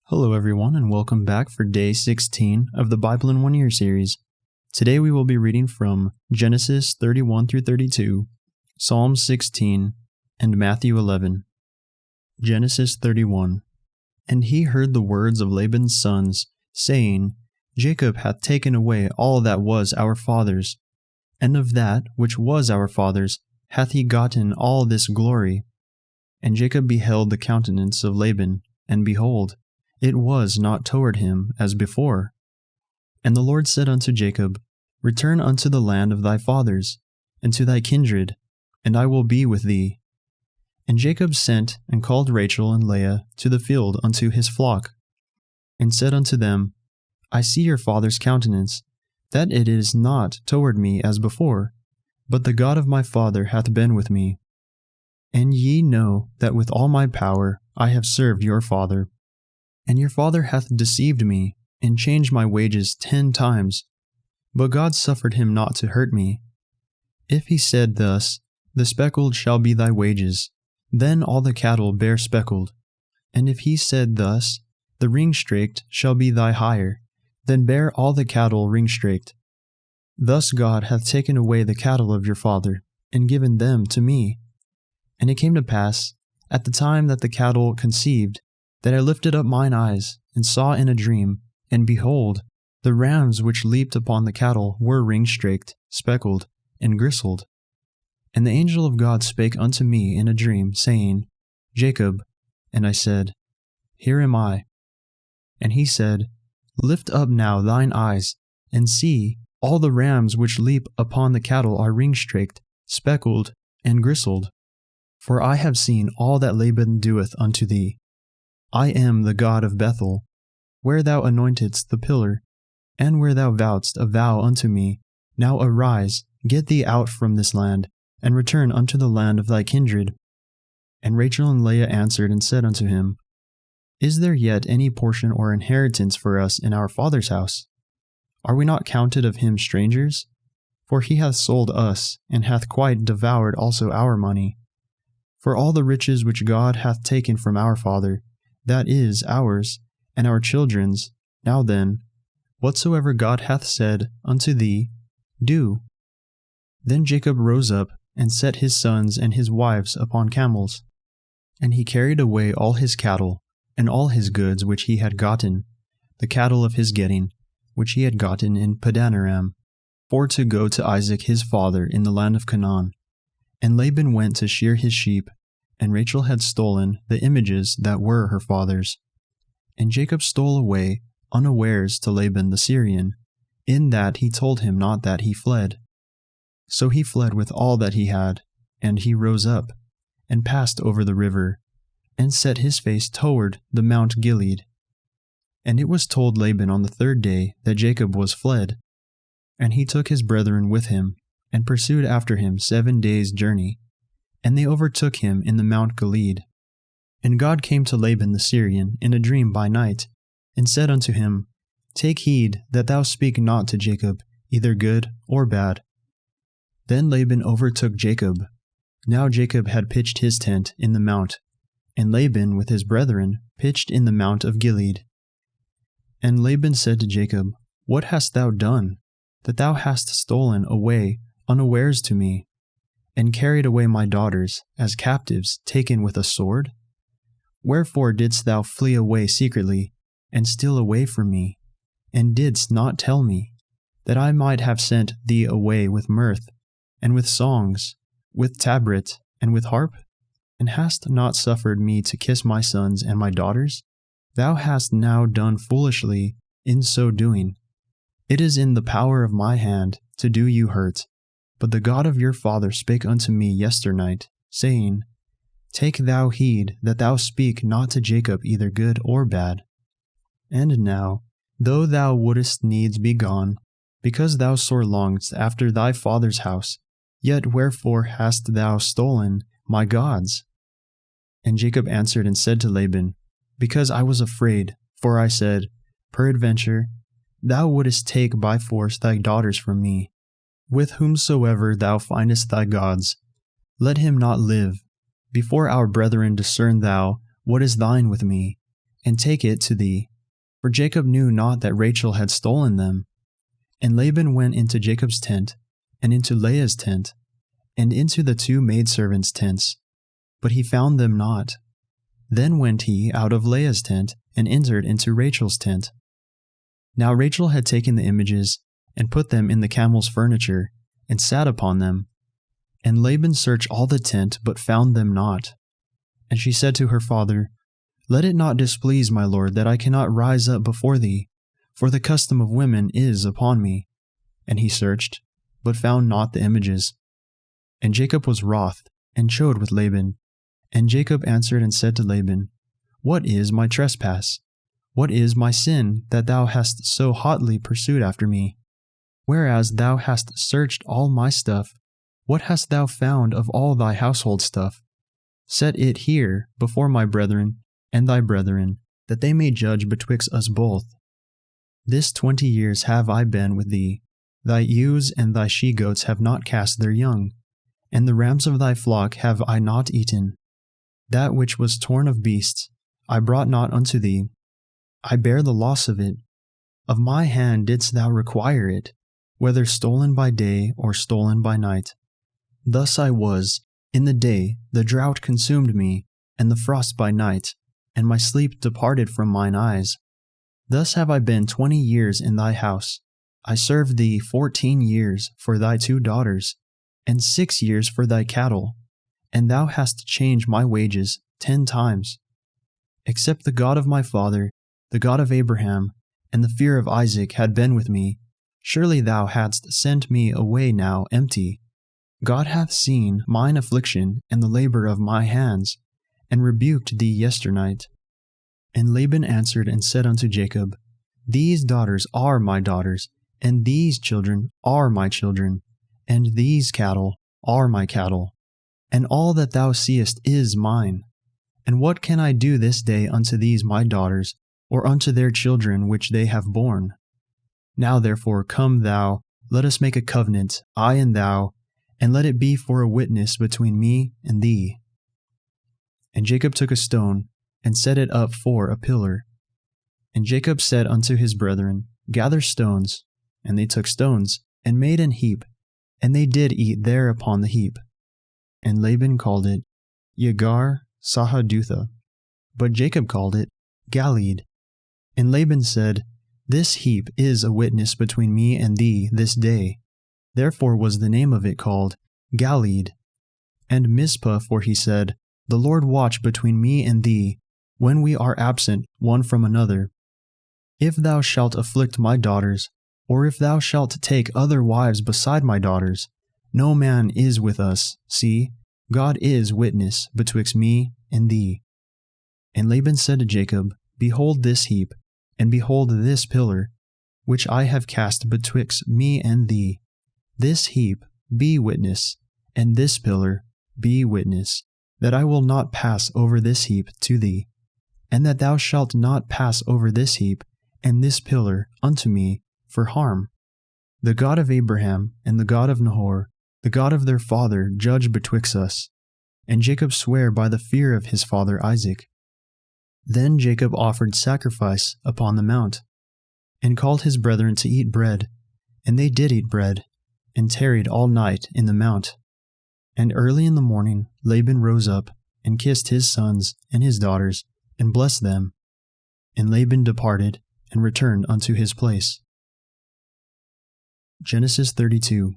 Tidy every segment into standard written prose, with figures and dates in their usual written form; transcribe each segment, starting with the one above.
Hello everyone, and welcome back for day 16 of the Bible in 1 Year series. Today we will be reading from Genesis 31 through 32, Psalm 16, and Matthew 11. Genesis 31. And he heard the words of Laban's sons, saying, Jacob hath taken away all that was our father's, and of that which was our father's hath he gotten all this glory. And Jacob beheld the countenance of Laban, and behold, it was not toward him as before. And the Lord said unto Jacob, Return unto the land of thy fathers, and to thy kindred, and I will be with thee. And Jacob sent and called Rachel and Leah to the field unto his flock, and said unto them, I see your father's countenance, that it is not toward me as before, but the God of my father hath been with me. And ye know that with all my power I have served your father. And your father hath deceived me, and changed my wages 10 times. But God suffered him not to hurt me. If he said thus, The speckled shall be thy wages, then all the cattle bear speckled. And if he said thus, The ringstraked shall be thy hire, then bear all the cattle ringstraked. Thus God hath taken away the cattle of your father, and given them to me. And it came to pass, at the time that the cattle conceived, that I lifted up mine eyes, and saw in a dream, and behold, the rams which leaped upon the cattle were ringstraked, speckled, and gristled. And the angel of God spake unto me in a dream, saying, Jacob. And I said, Here am I. And he said, Lift up now thine eyes, and see, all the rams which leap upon the cattle are ringstraked, speckled, and gristled. For I have seen all that Laban doeth unto thee. I am the God of Bethel, where thou anointedst the pillar, and where thou vowedst a vow unto me. Now arise, get thee out from this land, and return unto the land of thy kindred. And Rachel and Leah answered and said unto him, Is there yet any portion or inheritance for us in our father's house? Are we not counted of him strangers? For he hath sold us, and hath quite devoured also our money. For all the riches which God hath taken from our father, that is ours, and our children's. Now then, whatsoever God hath said unto thee, do. Then Jacob rose up, and set his sons and his wives upon camels. And he carried away all his cattle, and all his goods which he had gotten, the cattle of his getting, which he had gotten in Padanaram, for to go to Isaac his father in the land of Canaan. And Laban went to shear his sheep, and Rachel had stolen the images that were her father's. And Jacob stole away unawares to Laban the Syrian, in that he told him not that he fled. So he fled with all that he had, and he rose up, and passed over the river, and set his face toward the Mount Gilead. And it was told Laban on the 3rd day that Jacob was fled. And he took his brethren with him, and pursued after him 7 days' journey. And they overtook him in the Mount Gilead. And God came to Laban the Syrian in a dream by night, and said unto him, Take heed that thou speak not to Jacob, either good or bad. Then Laban overtook Jacob. Now Jacob had pitched his tent in the mount, and Laban with his brethren pitched in the Mount of Gilead. And Laban said to Jacob, What hast thou done, that thou hast stolen away unawares to me, and carried away my daughters as captives taken with a sword? Wherefore didst thou flee away secretly, and steal away from me, and didst not tell me, that I might have sent thee away with mirth, and with songs, with tabret, and with harp? And hast not suffered me to kiss my sons and my daughters? Thou hast now done foolishly in so doing. It is in the power of my hand to do you hurt. But the God of your father spake unto me yesternight, saying, Take thou heed that thou speak not to Jacob either good or bad. And now, though thou wouldest needs be gone, because thou sore longedst after thy father's house, yet wherefore hast thou stolen my gods? And Jacob answered and said to Laban, Because I was afraid, for I said, Peradventure, thou wouldest take by force thy daughters from me. With whomsoever thou findest thy gods, let him not live. Before our brethren discern thou what is thine with me, and take it to thee. For Jacob knew not that Rachel had stolen them. And Laban went into Jacob's tent, and into Leah's tent, and into the 2 maidservants' tents, but he found them not. Then went he out of Leah's tent, and entered into Rachel's tent. Now Rachel had taken the images, and put them in the camel's furniture, and sat upon them. And Laban searched all the tent, but found them not. And she said to her father, Let it not displease my lord that I cannot rise up before thee, for the custom of women is upon me. And he searched, but found not the images. And Jacob was wroth, and chode with Laban. And Jacob answered and said to Laban, What is my trespass? What is my sin, that thou hast so hotly pursued after me? Whereas thou hast searched all my stuff, what hast thou found of all thy household stuff? Set it here before my brethren and thy brethren, that they may judge betwixt us both. This 20 years have I been with thee. Thy ewes and thy she-goats have not cast their young, and the rams of thy flock have I not eaten. That which was torn of beasts I brought not unto thee. I bear the loss of it. Of my hand didst thou require it, whether stolen by day or stolen by night. Thus I was. In the day the drought consumed me, and the frost by night, and my sleep departed from mine eyes. Thus have I been 20 years in thy house. I served thee 14 years for thy 2 daughters, and 6 years for thy cattle, and thou hast changed my wages 10 times. Except the God of my father, the God of Abraham, and the fear of Isaac had been with me, surely thou hadst sent me away now empty. God hath seen mine affliction and the labor of my hands, and rebuked thee yesternight. And Laban answered and said unto Jacob, These daughters are my daughters, and these children are my children, and these cattle are my cattle, and all that thou seest is mine. And what can I do this day unto these my daughters, or unto their children which they have borne? Now therefore come thou, let us make a covenant, I and thou, and let it be for a witness between me and thee. And Jacob took a stone, and set it up for a pillar. And Jacob said unto his brethren, Gather stones. And they took stones, and made an heap, and they did eat there upon the heap. And Laban called it Yagar Sahadutha, but Jacob called it Galeed. And Laban said, This heap is a witness between me and thee this day. Therefore was the name of it called Galeed. And Mizpah, for he said, The Lord watch between me and thee, when we are absent one from another. If thou shalt afflict my daughters, or if thou shalt take other wives beside my daughters, no man is with us. See, God is witness betwixt me and thee. And Laban said to Jacob, Behold this heap, and behold this pillar, which I have cast betwixt me and thee. This heap be witness, and this pillar be witness, that I will not pass over this heap to thee, and that thou shalt not pass over this heap and this pillar unto me for harm. The God of Abraham and the God of Nahor, the God of their father, judge betwixt us. And Jacob sware by the fear of his father Isaac. Then Jacob offered sacrifice upon the mount, and called his brethren to eat bread. And they did eat bread, and tarried all night in the mount. And early in the morning Laban rose up, and kissed his sons and his daughters, and blessed them. And Laban departed, and returned unto his place. Genesis 32.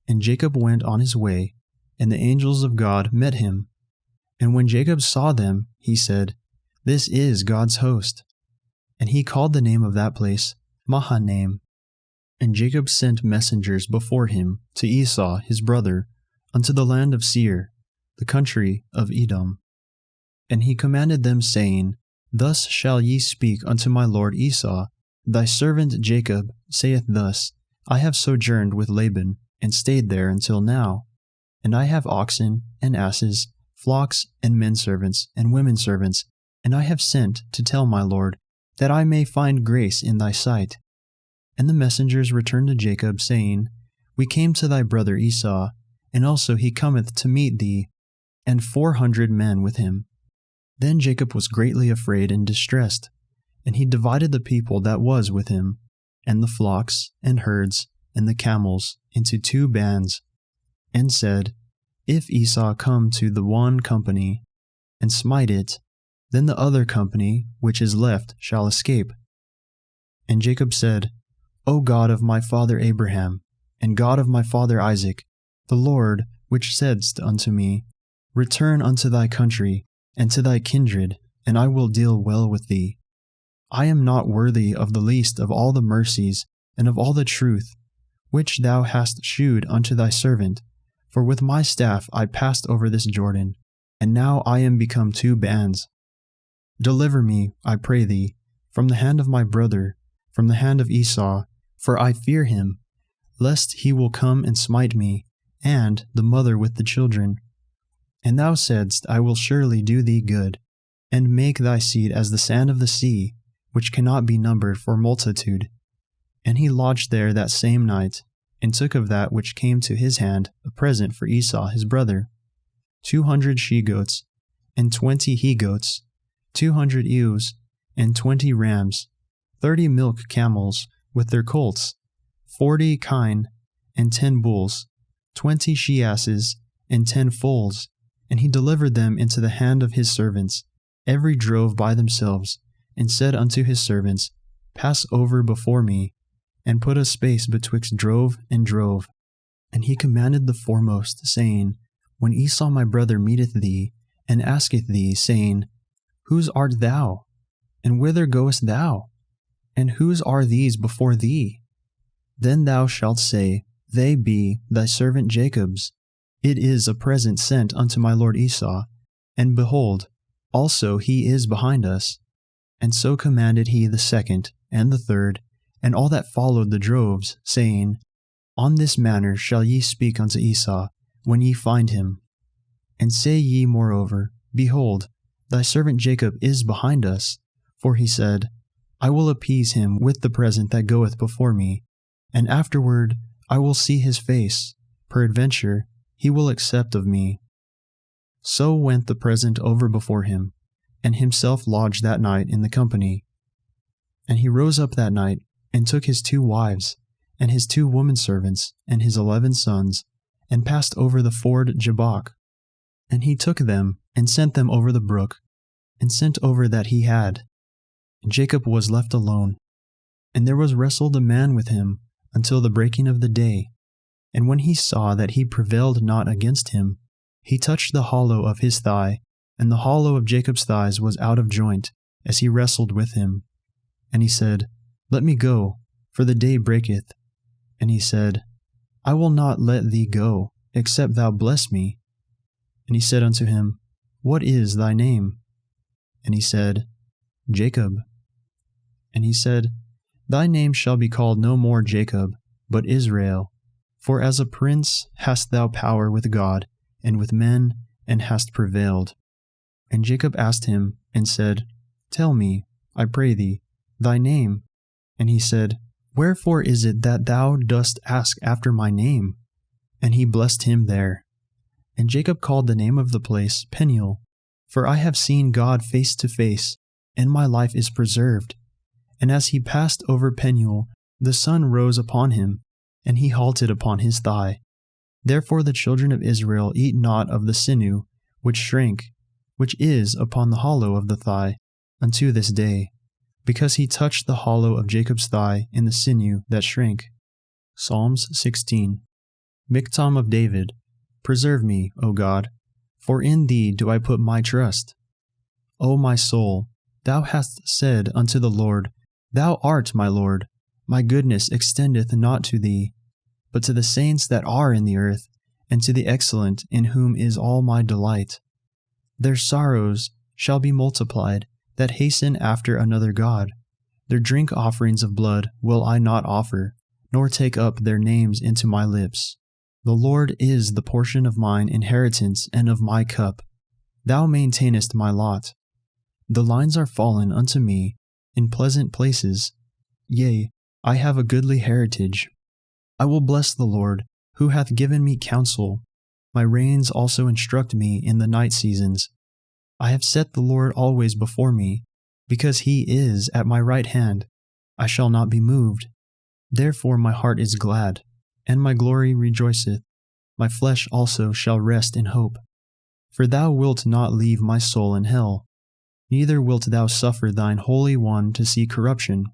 And Jacob went on his way, and the angels of God met him. And when Jacob saw them, he said, This is God's host. And he called the name of that place Mahanaim. And Jacob sent messengers before him to Esau his brother, unto the land of Seir, the country of Edom. And he commanded them, saying, Thus shall ye speak unto my lord Esau, Thy servant Jacob saith thus, I have sojourned with Laban, and stayed there until now. And I have oxen, and asses, flocks, and men servants, and women servants, and I have sent to tell my lord, that I may find grace in thy sight. And the messengers returned to Jacob, saying, We came to thy brother Esau, and also he cometh to meet thee, and 400 men with him. Then Jacob was greatly afraid and distressed, and he divided the people that was with him, and the flocks, and herds, and the camels, into 2 bands, and said, If Esau come to the one company, and smite it, then the other company which is left shall escape. And Jacob said, O God of my father Abraham, and God of my father Isaac, the Lord, which saidst unto me, Return unto thy country, and to thy kindred, and I will deal well with thee. I am not worthy of the least of all the mercies and of all the truth, which thou hast shewed unto thy servant, for with my staff I passed over this Jordan, and now I am become 2 bands. Deliver me, I pray thee, from the hand of my brother, from the hand of Esau, for I fear him, lest he will come and smite me, and the mother with the children. And thou saidst, I will surely do thee good, and make thy seed as the sand of the sea, which cannot be numbered for multitude. And he lodged there that same night, and took of that which came to his hand a present for Esau his brother, 200 she-goats, and 20 he-goats, 200 ewes, and 20 rams, 30 milk camels with their colts, 40 kine, and 10 bulls, 20 she-asses, and 10 foals. And he delivered them into the hand of his servants, every drove by themselves, and said unto his servants, Pass over before me, and put a space betwixt drove and drove. And he commanded the foremost, saying, When Esau my brother meeteth thee, and asketh thee, saying, Whose art thou? And whither goest thou? And whose are these before thee? Then thou shalt say, They be thy servant Jacob's. It is a present sent unto my lord Esau, and behold, also he is behind us. And so commanded he the second, and the third, and all that followed the droves, saying, On this manner shall ye speak unto Esau, when ye find him. And say ye moreover, Behold, thy servant Jacob is behind us, for he said, I will appease him with the present that goeth before me, and afterward I will see his face, peradventure he will accept of me. So went the present over before him, and himself lodged that night in the company. And he rose up that night, and took his 2 wives, and his 2 women servants, and his 11 sons, and passed over the ford Jabbok. And he took them, and sent them over the brook, and sent over that he had. And Jacob was left alone. And there was wrestled a man with him until the breaking of the day. And when he saw that he prevailed not against him, he touched the hollow of his thigh, and the hollow of Jacob's thighs was out of joint, as he wrestled with him. And he said, Let me go, for the day breaketh. And he said, I will not let thee go, except thou bless me. And he said unto him, What is thy name? And he said, Jacob. And he said, Thy name shall be called no more Jacob, but Israel. For as a prince hast thou power with God, and with men, and hast prevailed. And Jacob asked him, and said, Tell me, I pray thee, thy name. And he said, Wherefore is it that thou dost ask after my name? And he blessed him there. And Jacob called the name of the place Peniel, for I have seen God face to face, and my life is preserved. And as he passed over Peniel, the sun rose upon him, and he halted upon his thigh. Therefore the children of Israel eat not of the sinew which shrank, which is upon the hollow of the thigh, unto this day, because he touched the hollow of Jacob's thigh in the sinew that shrank. Psalms 16. Miktam of David. Preserve me, O God, for in thee do I put my trust. O my soul, thou hast said unto the Lord, Thou art my Lord. My goodness extendeth not to thee, but to the saints that are in the earth, and to the excellent in whom is all my delight. Their sorrows shall be multiplied, that hasten after another god. Their drink offerings of blood will I not offer, nor take up their names into my lips. The Lord is the portion of mine inheritance and of my cup. Thou maintainest my lot. The lines are fallen unto me in pleasant places. Yea, I have a goodly heritage. I will bless the Lord, who hath given me counsel. My reins also instruct me in the night seasons. I have set the Lord always before me. Because he is at my right hand, I shall not be moved. Therefore my heart is glad, and my glory rejoiceth. My flesh also shall rest in hope. For thou wilt not leave my soul in hell, neither wilt thou suffer thine Holy One to see corruption.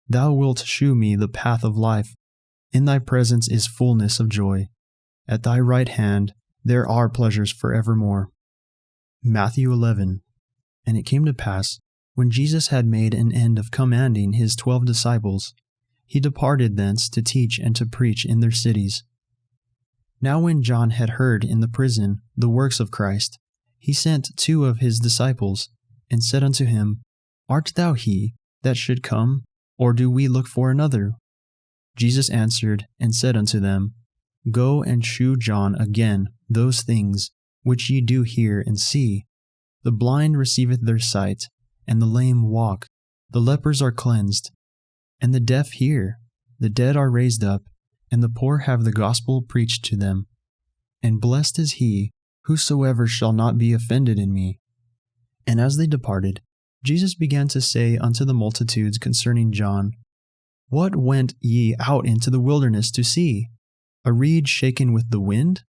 Thou wilt shew me the path of life. In thy presence is fullness of joy. At thy right hand there are pleasures forevermore. Matthew 11. And it came to pass, when Jesus had made an end of commanding his 12 disciples, he departed thence to teach and to preach in their cities. Now when John had heard in the prison the works of Christ, he sent 2 of his disciples, and said unto him, Art thou he that should come, or do we look for another? Jesus answered and said unto them, Go and shew John again those things which ye do hear and see. The blind receiveth their sight, and the lame walk, the lepers are cleansed, and the deaf hear, the dead are raised up, and the poor have the gospel preached to them. And blessed is he whosoever shall not be offended in me. And as they departed, Jesus began to say unto the multitudes concerning John, What went ye out into the wilderness to see? A reed shaken with the wind?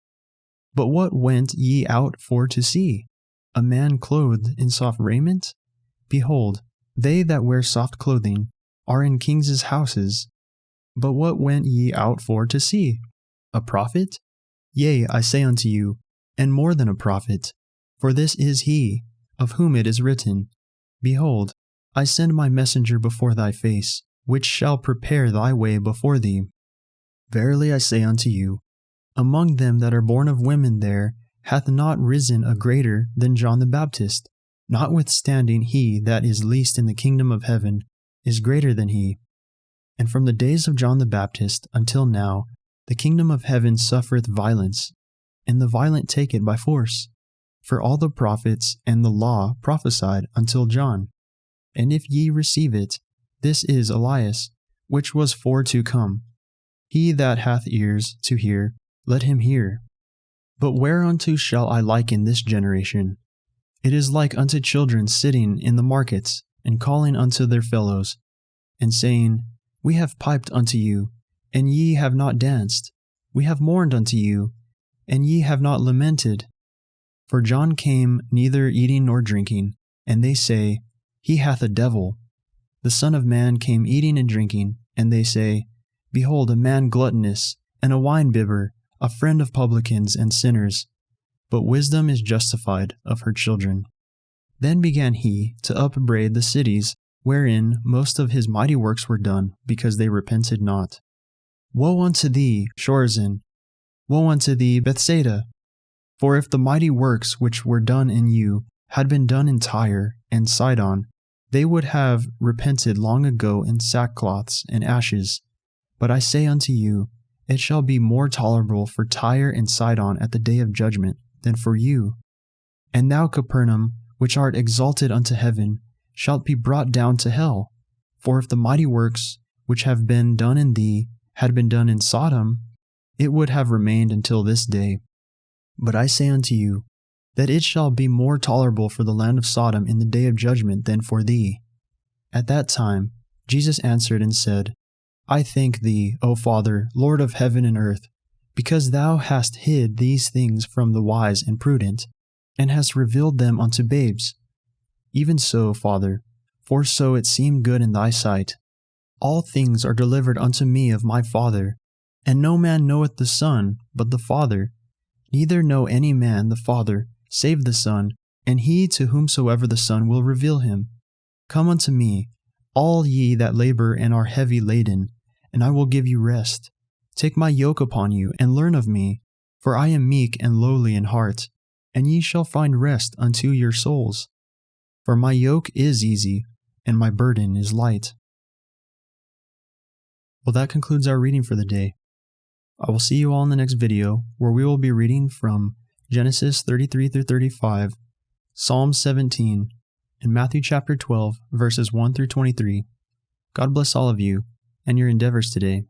But what went ye out for to see? A man clothed in soft raiment? Behold, they that wear soft clothing are in kings' houses. But what went ye out for to see? A prophet? Yea, I say unto you, and more than a prophet. For this is he, of whom it is written, Behold, I send my messenger before thy face, which shall prepare thy way before thee. Verily I say unto you, among them that are born of women there hath not risen a greater than John the Baptist. Notwithstanding he that is least in the kingdom of heaven is greater than he. And from the days of John the Baptist until now, the kingdom of heaven suffereth violence, and the violent take it by force. For all the prophets and the law prophesied until John. And if ye receive it, this is Elias, which was for to come. He that hath ears to hear, let him hear. But whereunto shall I liken this generation? It is like unto children sitting in the markets, and calling unto their fellows, and saying, We have piped unto you, and ye have not danced. We have mourned unto you, and ye have not lamented. For John came neither eating nor drinking, and they say, He hath a devil. The Son of Man came eating and drinking, and they say, Behold, a man gluttonous, and a winebibber, a friend of publicans and sinners. But wisdom is justified of her children. Then began he to upbraid the cities wherein most of his mighty works were done, because they repented not. Woe unto thee, Chorazin! Woe unto thee, Bethsaida! For if the mighty works which were done in you had been done in Tyre and Sidon, they would have repented long ago in sackcloths and ashes. But I say unto you, it shall be more tolerable for Tyre and Sidon at the day of judgment than for you. And thou, Capernaum, which art exalted unto heaven, shalt be brought down to hell. For if the mighty works which have been done in thee had been done in Sodom, it would have remained until this day. But I say unto you, that it shall be more tolerable for the land of Sodom in the day of judgment than for thee. At that time Jesus answered and said, I thank thee, O Father, Lord of heaven and earth, because thou hast hid these things from the wise and prudent, and hast revealed them unto babes. Even so, Father, for so it seemed good in thy sight. All things are delivered unto me of my Father, and no man knoweth the Son but the Father, neither know any man the Father save the Son, and he to whomsoever the Son will reveal him. Come unto me, all ye that labor and are heavy laden, and I will give you rest. Take my yoke upon you, and learn of me, for I am meek and lowly in heart, and ye shall find rest unto your souls. For my yoke is easy, and my burden is light. Well, that concludes our reading for the day. I will see you all in the next video, where we will be reading from Genesis 33 through 35, Psalm 17, and Matthew chapter 12, verses 1 through 23. God bless all of you and your endeavors today.